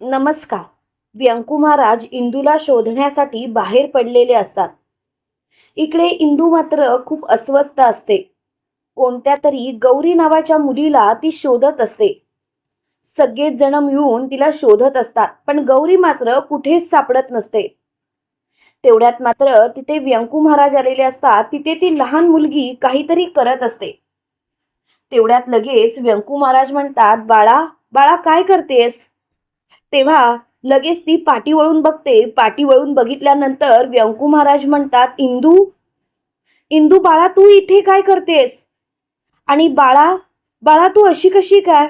नमस्कार. व्यंकू महाराज इंदूला शोधण्यासाठी बाहेर पडलेले असतात. इकडे इंदू मात्र खूप अस्वस्थ असते. कोणत्या तरी गौरी नावाच्या मुलीला ती शोधत असते. सगळेच जण मिळून तिला शोधत असतात, पण गौरी मात्र कुठेच सापडत नसते. तेवढ्यात मात्र तिथे व्यंकू महाराज आलेले असतात. तिथे ती लहान मुलगी काहीतरी करत असते. तेवढ्यात लगेच व्यंकू महाराज म्हणतात, बाळा बाळा काय करतेस? तेव्हा लगेच ती पाठी वळून बघते. पाठी वळून बघितल्यानंतर व्यंकू महाराज म्हणतात, इंदू इंदू बाळा तू इथे काय करतेस? आणि बाळा बाळा तू अशी कशी काय?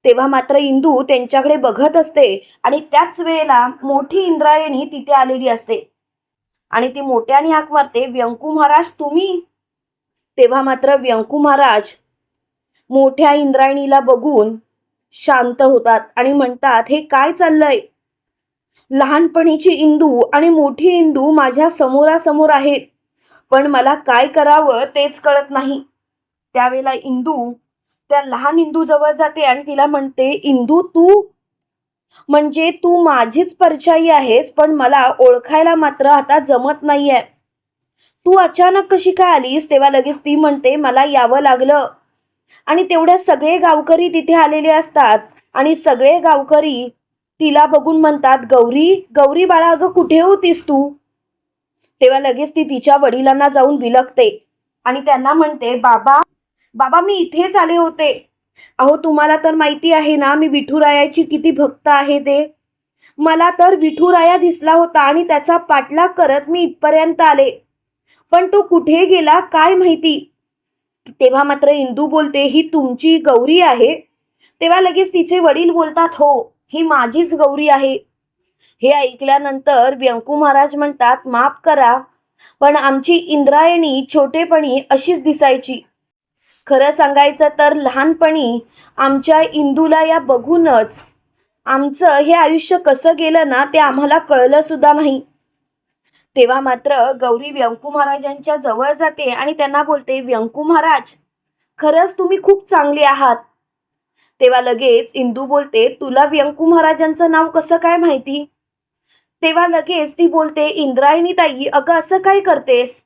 तेव्हा मात्र इंदू त्यांच्याकडे बघत असते आणि त्याच वेळेला मोठी इंद्रायणी तिथे आलेली असते आणि ती मोठ्याने हाक मारते, व्यंकू महाराज तुम्ही? तेव्हा मात्र व्यंकू महाराज मोठ्या इंद्रायणीला बघून शांत होतात आणि म्हणतात, हे काय चाललंय? लहानपणीची इंदू आणि मोठी इंदू माझ्या समोरासमोर आहेत, पण मला काय करावं तेच कळत नाही. त्यावेळेला इंदू त्या लहान इंदू जवळ जाते आणि तिला म्हणते, इंदू तू म्हणजे तू माझीच परछाई आहेस, पण मला ओळखायला मात्र आता जमत नाहीये. तू अचानक कशी काय आलीस? तेव्हा लगेच ती म्हणते, मला यावं लागलं. आणि तेवढ्या सगळे गावकरी तिथे आलेले असतात आणि सगळे गावकरी तिला बघून म्हणतात, गौरी गौरी बाळा अगं कुठे होतीस तू? तेव्हा लगेच ती तिच्या वडिलांना जाऊन बिलगते आणि त्यांना म्हणते, बाबा बाबा मी इथेच आले होते. अहो तुम्हाला तर माहिती आहे ना मी विठुरायाची किती भक्त आहे ते. मला तर विठुराया दिसला होता आणि त्याचा पाठलाग करत मी इथपर्यंत आले, पण तो कुठे गेला काय माहिती. तेव्हा मात्र इंदू बोलते, ही तुमची गौरी आहे? तेव्हा लगेच तिचे वडील बोलतात, हो ही माझीच गौरी आहे. हे ऐकल्यानंतर व्यंकू महाराज म्हणतात, माफ करा पण आमची इंद्रायणी छोटेपणी अशीच दिसायची. खरं सांगायचं तर लहानपणी आमच्या इंदूला या बघूनच आमचं हे आयुष्य कसं गेलं ना ते आम्हाला कळलं सुद्धा नाही. तेव्हा मात्र गौरी व्यंकू महाराजांच्या जवळ जाते आणि त्यांना बोलते, व्यंकू महाराज खरंच तुम्ही खूप चांगले आहात. तेव्हा लगेच इंदू बोलते, तुला व्यंकू महाराजांचं नाव कसं काय माहिती? तेव्हा लगेच ती बोलते, इंद्रायणी ताई अगं असं काय करतेस?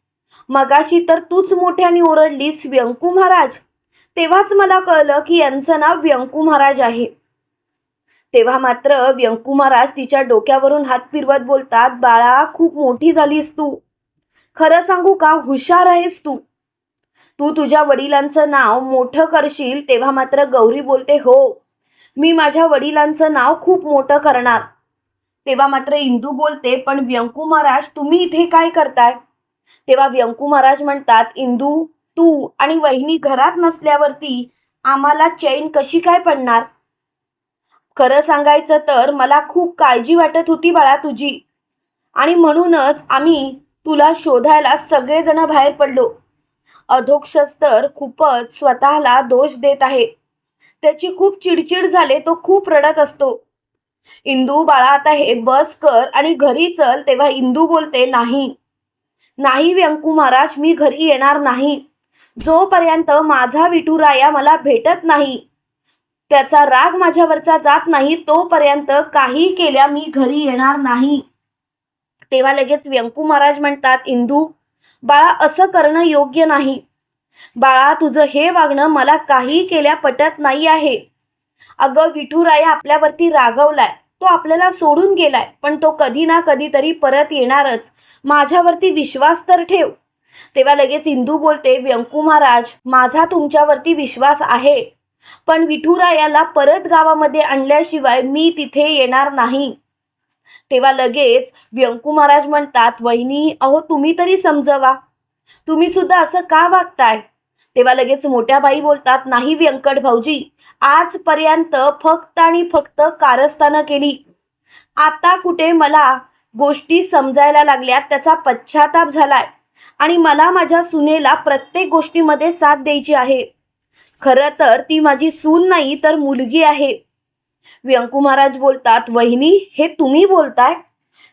मगाशी तर तूच मोठ्याने ओरडलीस व्यंकू महाराज, तेव्हाच मला कळलं की यांचं नाव व्यंकू महाराज आहे. तेव्हा मात्र व्यंकू महाराज तिच्या डोक्यावरून हात फिरवत बोलतात, बाळा खूप मोठी झालीस तू. खरं सांगू का हुशार आहेस तू. तू तुझ्या वडिलांचं नाव मोठं करशील. तेव्हा मात्र गौरी बोलते, हो मी माझ्या वडिलांचं नाव खूप मोठं करणार. तेव्हा मात्र इंदू बोलते, पण व्यंकू महाराज तुम्ही इथे काय करताय? तेव्हा व्यंकू महाराज म्हणतात, इंदू तू आणि वहिनी घरात नसल्यावरती आम्हाला चैन कशी काय पडणार? खरं सांगायचं तर मला खूप काळजी वाटत होती बाळा तुझी, आणि म्हणूनच आम्ही तुला शोधायला सगळेजण बाहेर पडलो. अधोक्षज तर खूपच स्वतःला दोष देत आहे. त्याची खूप चिडचिड झाले, तो खूप रडत असतो. इंदू बाळा आता हे बस कर आणि घरी चल. तेव्हा इंदू बोलते, नाही नाही व्यंकू महाराज मी घरी येणार नाही. जोपर्यंत माझा विठुराया मला भेटत नाही, त्याचा राग माझ्यावरचा जात नाही, तोपर्यंत काही केल्या मी घरी येणार नाही. तेव्हा लगेच व्यंकू महाराज म्हणतात, इंदू बाळा असं करणं योग्य नाही. बाळा तुझं हे वागणं मला काही केल्या पटत नाही आहे. अगं विठुराया आपल्यावरती रागवलाय, तो आपल्याला सोडून गेलाय, पण तो कधी ना कधीतरी परत येणारच. माझ्यावरती विश्वास तर ठेव. तेव्हा लगेच इंदू बोलते, व्यंकू महाराज माझा तुमच्यावरती विश्वास आहे, पण विठुरायाला परत गावामध्ये आणल्याशिवाय मी तिथे येणार नाही. तेव्हा लगेच व्यंकू महाराज म्हणतात, वहिनी अहो तुम्ही तरी समजवा, तुम्ही सुद्धा असं का वागताय? तेव्हा लगेच मोठ्या बाई बोलतात, नाही व्यंकट भाऊजी आजपर्यंत फक्त आणि फक्त कारस्थानं केली. आता कुठे मला गोष्टी समजायला लागल्यात, त्याचा पश्चाताप झालाय आणि मला माझ्या सुनेला प्रत्येक गोष्टीमध्ये साथ द्यायची आहे. खरं तर ती माझी सून नाही तर मुलगी आहे. व्यंकू महाराज बोलतात, वहिनी हे तुम्ही बोलताय?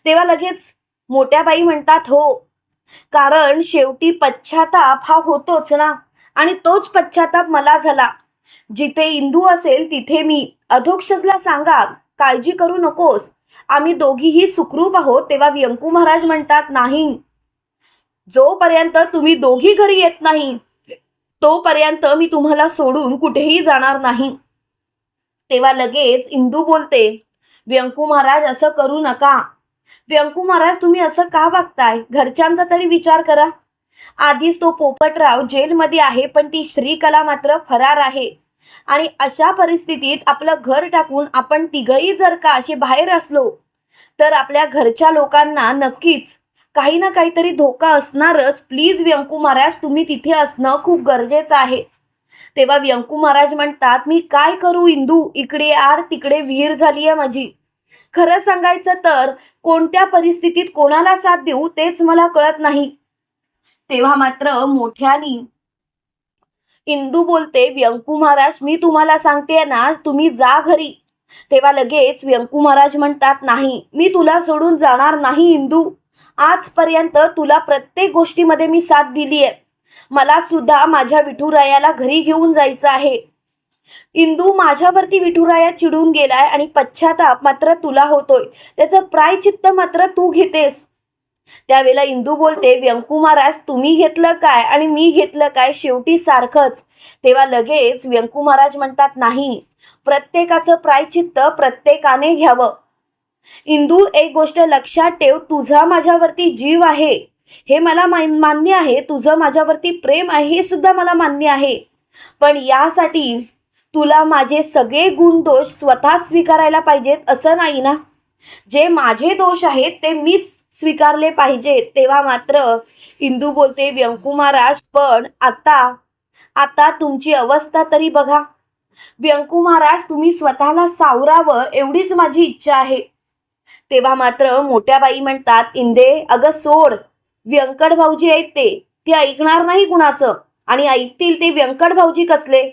तेव्हा लगेच मोठ्या बाई म्हणतात, हो कारण शेवटी पश्चाताप हा होतोच ना, आणि तोच पश्चाताप मला झाला. जिथे इंदू असेल तिथे मी. अधोक्षजला सांगा काळजी करू नकोस, आम्ही दोघीही सुखरूप आहोत. तेव्हा व्यंकू महाराज म्हणतात, नाही, जोपर्यंत तुम्ही दोघी घरी येत नाही तोपर्यंत मी तुम्हाला सोडून कुठेही जाणार नाही. तेव्हा लगेच इंदू बोलते, व्यंकू महाराज असं करू नका. व्यंकू महाराज तुम्ही असं का वागताय? घरच्यांचा तरी विचार करा. आधीच तो पोपटराव जेलमध्ये आहे, पण ती श्रीकला मात्र फरार आहे. आणि अशा परिस्थितीत आपलं घर टाकून आपण तिघही जर का असे बाहेर असलो तर आपल्या घरच्या लोकांना नक्कीच काही ना काहीतरी धोका असणारच. प्लीज व्यंकू महाराज तुम्ही तिथे असणं खूप गरजेचं आहे. तेव्हा व्यंकू महाराज म्हणतात, मी काय करू इंदू, इकडे आड तिकडे विहीर झाली आहे माझी. खरं सांगायचं तर कोणत्या परिस्थितीत कोणाला साथ देऊ तेच मला कळत नाही. तेव्हा मात्र मोठ्यानी इंदू बोलते, व्यंकू महाराज मी तुम्हाला सांगते ना, तुम्ही जा घरी. तेव्हा लगेच व्यंकू महाराज म्हणतात, नाही, मी तुला सोडून जाणार नाही इंदू. आजपर्यंत तुला प्रत्येक गोष्टीमध्ये मी साथ दिली आहे. मला सुद्धा माझ्या विठुरायाला घरी घेऊन जायचं आहे. इंदू, माझ्यावरती विठुराया चिडून गेलाय आणि पश्चाताप मात्र तुला होतोय. त्याचं प्रायचित्त मात्र तू घेतेस. त्यावेळेला इंदू बोलते, व्यंकू महाराज तुम्ही घेतलं काय आणि मी घेतलं काय, शेवटी सारखंच. तेव्हा लगेच व्यंकू महाराज म्हणतात, नाही, प्रत्येकाचं प्रायचित्त प्रत्येकाने घ्यावं. इंदू, एक गोष्ट लक्षात ठेव, तुझा माझ्यावरती जीव आहे हे मला मान्य आहे, तुझं माझ्यावरती प्रेम आहे हे सुद्धा मला मान्य आहे. पण यासाठी तुला माझे सगळे गुण दोष स्वतः स्वीकारायला पाहिजेत असं नाही ना. जे माझे दोष आहेत ते मीच स्वीकारले पाहिजेत. तेव्हा मात्र इंदू बोलते, व्यंकू महाराज पण आता तुमची अवस्था तरी बघा. व्यंकू महाराज तुम्ही स्वतःला सावरावं एवढीच माझी इच्छा आहे. तेव्हा मात्र मोठ्या बाई म्हणतात, इंदे अगं सोड, व्यंकट भाऊजी आहेत ते ऐकणार नाही कुणाचं, आणि ऐकतील ते व्यंकट भाऊजी कसले.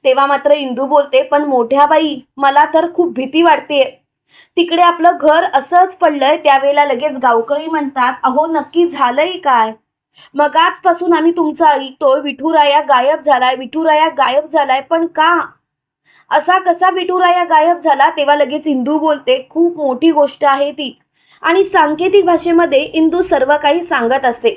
तेव्हा मात्र इंदू बोलते, पण मोठ्या बाई मला तर खूप भीती वाटते. तिकडे आपलं घर असंच पडलंय. त्यावेळेला लगेच गावकरी म्हणतात, अहो नक्की झालंय काय? मग आजपासून आम्ही तुमचं ऐकतोय, विठुराया गायब झालाय, विठुराया गायब झालाय. पण का? असा कसा विठुराया गायब झाला? तेव्हा लगेच इंदू बोलते, खूप मोठी गोष्ट आहे ती, आणि सांकेतिक भाषेमध्ये इंदू सर्व काही सांगत असते.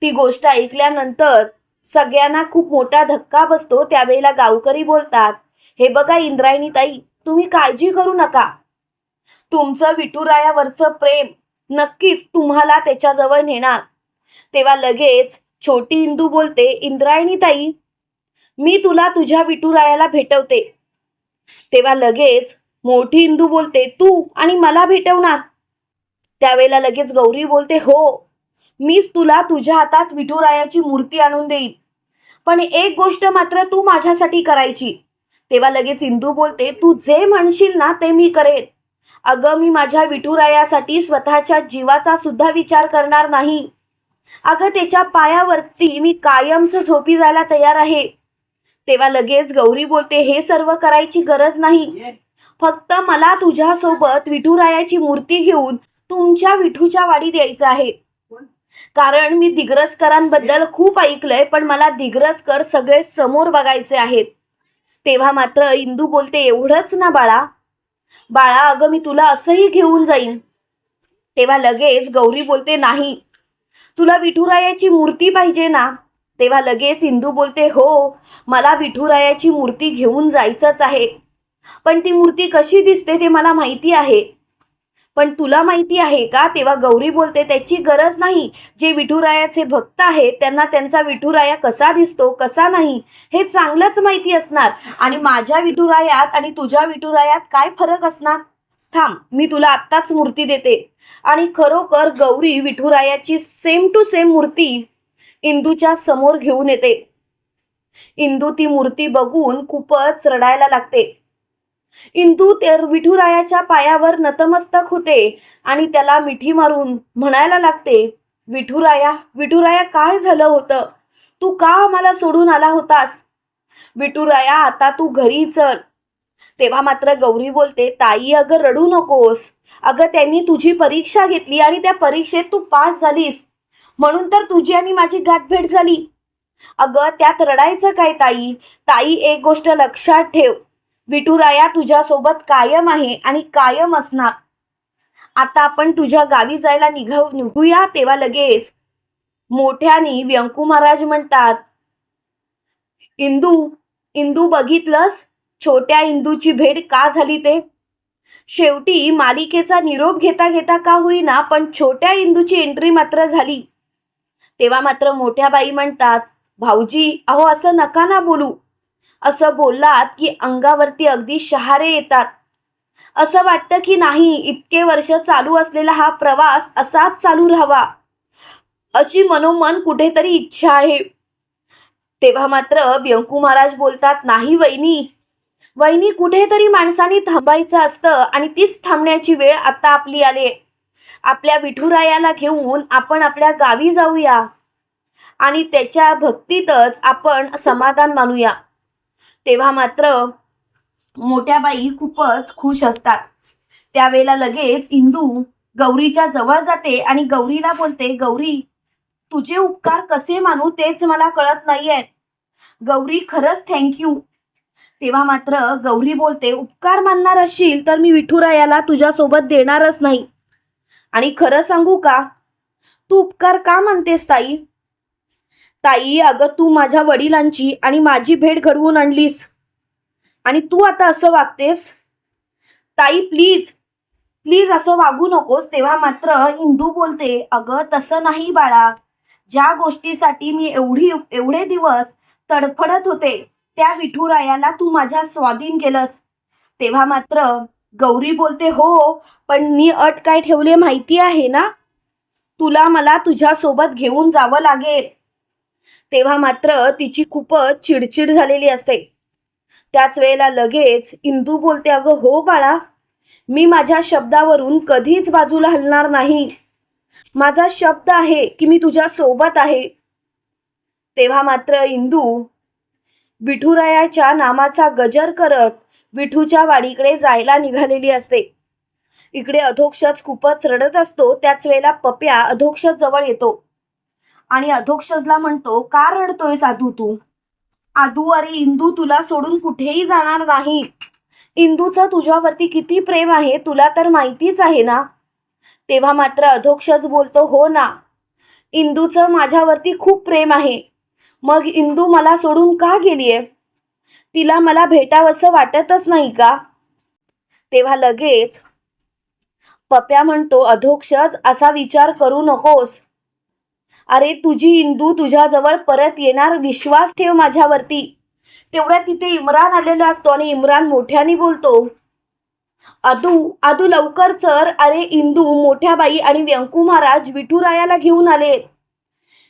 ती गोष्ट ऐकल्यानंतर सगळ्यांना खूप मोठा धक्का बसतो. त्यावेळेला गावकरी बोलतात, हे बघा इंद्रायणी ताई, तुम्ही काळजी करू नका. तुमचं विठुरायावरचं प्रेम नक्कीच तुम्हाला त्याच्याजवळ नेणार. तेव्हा लगेच छोटी इंदू बोलते, इंद्रायणी ताई मी तुला तुझ्या विठुरायाला भेटवते. तेव्हा लगेच मोठी इंदू बोलते, तू आणि मला भेटवणार? त्यावेळेला लगेच गौरी बोलते, हो, मीच तुला तुझ्या हातात विठुरायाची मूर्ती आणून देईन, पण एक गोष्ट मात्र तू माझ्यासाठी करायची. तेव्हा लगेच इंदू बोलते, तू जे म्हणशील ना ते मी करेन. अगं मी माझ्या विठुरायासाठी स्वतःच्या जीवाचा सुद्धा विचार करणार नाही. अगं त्याच्या पायावरती मी कायमचं झोपी जायला तयार आहे. तेव्हा लगेच गौरी बोलते, हे सर्व करायची गरज नाही, फक्त मला तुझ्यासोबत विठुरायाची मूर्ती घेऊन तुमच्या विठूच्या वाडीत यायचं आहे. कारण मी दिग्रसकरांबद्दल खूप ऐकलंय, पण मला दिग्रसकर सगळे समोर बघायचे आहेत. तेव्हा मात्र इंदू बोलते, एवढंच ना बाळा, अगं मी तुला असंही घेऊन जाईन. तेव्हा लगेच गौरी बोलते, नाही, तुला विठुरायाची मूर्ती पाहिजे ना? तेव्हा लगेच इंदू बोलते, हो, मला विठुरायाची मूर्ती घेऊन जायचंच आहे, पण ती मूर्ती कशी दिसते ते मला माहिती आहे, पण तुला माहिती आहे का? तेव्हा गौरी बोलते, त्याची गरज नाही. जे विठुरायाचे भक्त आहेत त्यांना त्यांचा विठुराया कसा दिसतो कसा नाही हे चांगलंच माहिती असणार, आणि माझ्या विठुरायात आणि तुझ्या विठुरायात काय फरक असणार? थांब, मी तुला आत्ताच मूर्ती देते. आणि खरोखर गौरी विठुरायाची सेम टू सेम मूर्ती इंदूच्या समोर घेऊन येते. इंदू ती मूर्ती बघून खूपच रडायला लागते. इंदू ते विठुरायाच्या पायावर नतमस्तक होते आणि त्याला मिठी मारून म्हणायला लागते, विठुराया काय झालं होतं? तू का आम्हाला सोडून आला होतास? विठुराया आता तू घरी चल. तेव्हा मात्र गौरी बोलते, ताई अगं रडू नकोस. अगं त्यांनी तुझी परीक्षा घेतली आणि त्या परीक्षेत तू पास झालीस, म्हणून तर तुझी आणि माझी गाठभेट झाली. अगं त्यात रडायचं काय ताई? एक गोष्ट लक्षात ठेव, विठुराया तुझ्यासोबत कायम आहे आणि कायम असणार. आता आपण तुझ्या गावी जायला निघूया. तेव्हा लगेच मोठ्याने व्यंकू महाराज म्हणतात, इंदू, इंदू बघितलंस छोट्या इंदूची भेट का झाली ते. शेवटी मालिकेचा निरोप घेता घेता का होईना पण छोट्या इंदूची एंट्री मात्र झाली. तेव्हा मात्र मोठ्या बाई म्हणतात, भाऊजी अहो असं नका ना बोलू. असं बोललात की अंगावरती अगदी शहारे येतात. असं वाटतं की नाही इतके वर्ष चालू असलेला हा प्रवास असाच चालू राहावा अशी मनोमन कुठेतरी इच्छा आहे. तेव्हा मात्र व्यंकू महाराज बोलतात, नाही वहिनी, वहिनी कुठेतरी माणसाने थांबायचं असतं आणि तीच थांबण्याची वेळ आता आपली आली. आपल्या विठुरायाला घेऊन आपण आपल्या गावी जाऊया आणि त्याच्या भक्तीतच आपण समाधान मानूया. तेव्हा मात्र मोठ्या बाई खूपच खुश असतात. त्यावेळेला लगेच इंदू गौरीच्या जवळ जाते आणि गौरीला बोलते, गौरी तुझे उपकार कसे मानू तेच मला कळत नाहीये. गौरी खरंच थँक्यू. तेव्हा मात्र गौरी बोलते, उपकार मानणार असशील तर मी विठुरायाला तुझ्यासोबत देणारच नाही. आणि खरं सांगू का, तू उपकार का मानतेस ताई. ताई अगं तू माझ्या वडिलांची आणि माझी भेट घडवून आणलीस आणि तू आता असं वागतेस. ताई प्लीज प्लीज असं वागू नकोस. तेव्हा मात्र इंदू बोलते, अगं तसं नाही बाळा, ज्या गोष्टीसाठी मी एवढे दिवस तडफडत होते त्या विठुरायाला तू माझ्या स्वाधीन केलंस. तेव्हा मात्र गौरी बोलते, हो पण मी अट काय ठेवले माहिती आहे ना, तुला मला तुझ्या सोबत घेऊन जावं लागेल. तेव्हा मात्र तिची खूपच चिडचिड झालेली असते. त्याच वेळेला लगेच इंदू बोलते, अगं हो बाळा, मी माझ्या शब्दावरून कधीच बाजूला हलणार नाही. माझा शब्द आहे की मी तुझ्या सोबत आहे. तेव्हा मात्र इंदू विठुरायाच्या नामाचा गजर करत विठूच्या वाडीकडे जायला निघालेली असते. इकडे अधोक्षज खूपच रडत असतो. त्याच वेळेला पप्या अधोक्षज जवळ येतो आणि अधोक्षजला म्हणतो, का रडतोय साधू तू. आदू अरे इंदू तुला सोडून कुठेही जाणार नाही. इंदूचं तुझ्यावरती किती प्रेम आहे तुला तर माहितीच आहे ना. तेव्हा मात्र अधोक्षज बोलतो, हो ना, इंदूचं माझ्यावरती खूप प्रेम आहे. मग इंदू मला सोडून का गेलीये. तिला मला भेटावंसं वाटतच नाही का. तेव्हा लगेच पप्या म्हणतो, अधोक्षज असा विचार करू नकोस. अरे तुझी इंदू तुझ्याजवळ परत येणार, विश्वास ठेव माझ्यावरती. तेवढ्या तिथे इम्रान आलेला असतो आणि इम्रान मोठ्याने बोलतो, आदू आदू लवकर चल. अरे इंदू, मोठ्या बाई आणि व्यंकू महाराज विठुरायाला घेऊन आले.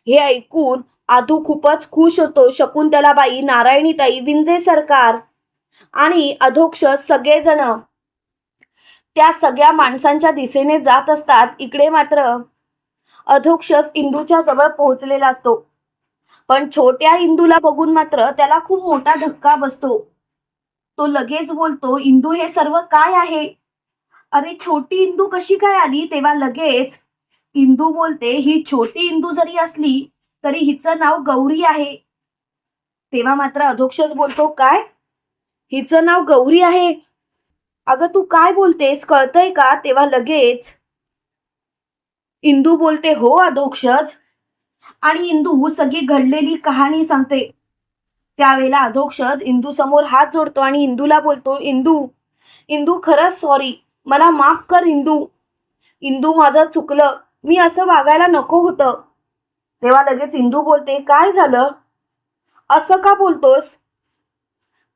हे ऐकून आदू खूपच खुश होतो. शकुंतलाबाई, नारायणीताई, विंजे सरकार आणि अधोक्षज सगळेजण त्या सगळ्या माणसांच्या दिशेने जात असतात. इकडे मात्र अधोक्षज इंदूच्या जवळ पोहोचलेला असतो. पण छोट्या इंदूला बघून मात्र त्याला खूप मोठा धक्का बसतो. तो लगेच बोलतो, इंदू हे सर्व काय आहे. अरे छोटी इंदू कशी काय आली. तेव्हा लगेच इंदू बोलते, ही छोटी इंदू जरी असली तरी हिचं नाव गौरी आहे. तेव्हा मात्र अधोक्षज बोलतो, काय हिचं नाव गौरी आहे. अगं तू काय बोलतेस, कळतंय का. तेव्हा लगेच इंदू बोलते, हो अधोक्षज. आणि इंदू सगळी घडलेली कहाणी सांगते. त्यावेळेला अधोक्षज इंदू समोर हात जोडतो आणि इंदूला बोलतो, इंदू इंदू खरंच सॉरी, मला माफ कर इंदू. इंदू माझं चुकलं, मी असं वागायला नको होतं. तेव्हा लगेच इंदू बोलते, काय झालं, असं का बोलतोस.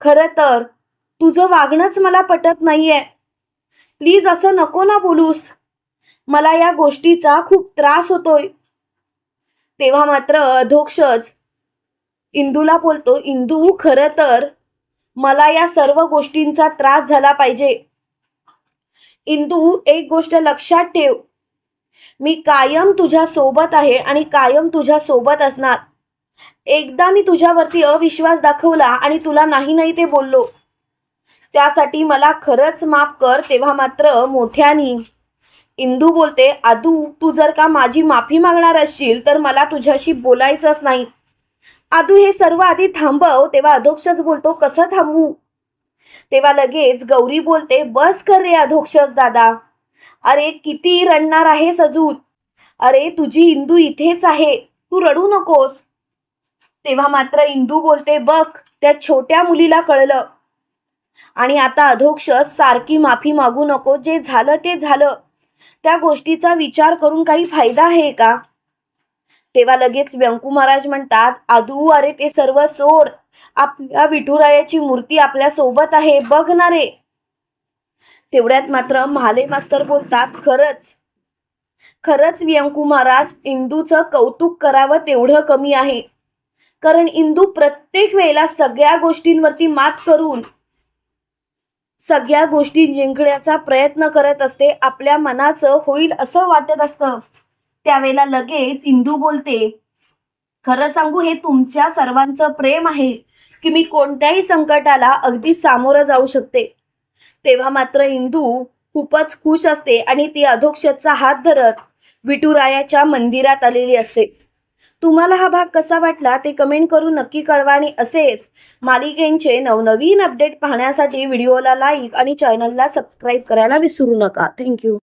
खरं तर तुझं वागणंच मला पटत नाहीये. प्लीज असं नको ना बोलूस, मला या गोष्टीचा खूप त्रास होतोय. तेव्हा मात्र अधोक्षज इंदूला बोलतो, इंदू खरं तर मला या सर्व गोष्टींचा त्रास झाला पाहिजे. इंदू एक गोष्ट लक्षात ठेव, मी कायम तुझ्या सोबत आहे आणि कायम तुझ्या सोबत असणार. एकदा मी तुझ्यावरती अविश्वास दाखवला आणि तुला नाही नाही ते बोललो, त्यासाठी मला खरंच माफ कर. तेव्हा मात्र मोठ्यानी इंदू बोलते, आदू तू जर का माझी माफी मागणार असशील तर मला तुझ्याशी बोलायचंच नाही. आदू हे सर्व आधी थांबव. तेव्हा अधोक्षज बोलतो, कसं थांबवू. तेव्हा लगेच गौरी बोलते, बस कर रे अधोक्षज दादा. अरे किती रडणार आहेस अजून? अरे तुझी इंदू इथेच आहे, तू रडू नकोस. तेव्हा मात्र इंदू बोलते, बघ त्या छोट्या मुलीला कळलं आणि आता अधोक्षज सारखी माफी मागू नको, जे झालं ते झालं. त्या गोष्टीचा विचार करून काही फायदा आहे का? तेव्हा लगेच व्यंकू महाराज म्हणतात, आदू अरे ते सर्व सोड, आपल्या विठुरायाची मूर्ती आपल्या सोबत आहे, बघ ना रे. तेवढ्यात मात्र महाले मास्तर बोलतात, खरंच खरंच व्यंकू महाराज, इंदूचं कौतुक करावं तेवढं कमी आहे. कारण इंदू प्रत्येक वेळेला सगळ्या गोष्टींवरती मात करून सगळ्या गोष्टी जिंकण्याचा प्रयत्न करत असते. आपल्या मनाचं होईल असं वाटत असतं. त्यावेळेला लगेच इंदू बोलते, खरं सांगू हे तुमच्या सर्वांचं प्रेम आहे की मी कोणत्याही संकटाला अगदी सामोरं जाऊ शकते. तेव्हा मात्र इंदू खूपच खुश असते आणि ती अधोक्षजचा हात धरत विठुरायाच्या मंदिरात आलेली असते. तुम्हाला हा भाग कसा वाटला ते कमेंट करून नक्की कळवा आणि असेच मालिकेंचे नवनवीन अपडेट पाहण्यासाठी व्हिडिओला लाईक आणि चॅनलला सबस्क्राईब करायला विसरू नका. थँक्यू.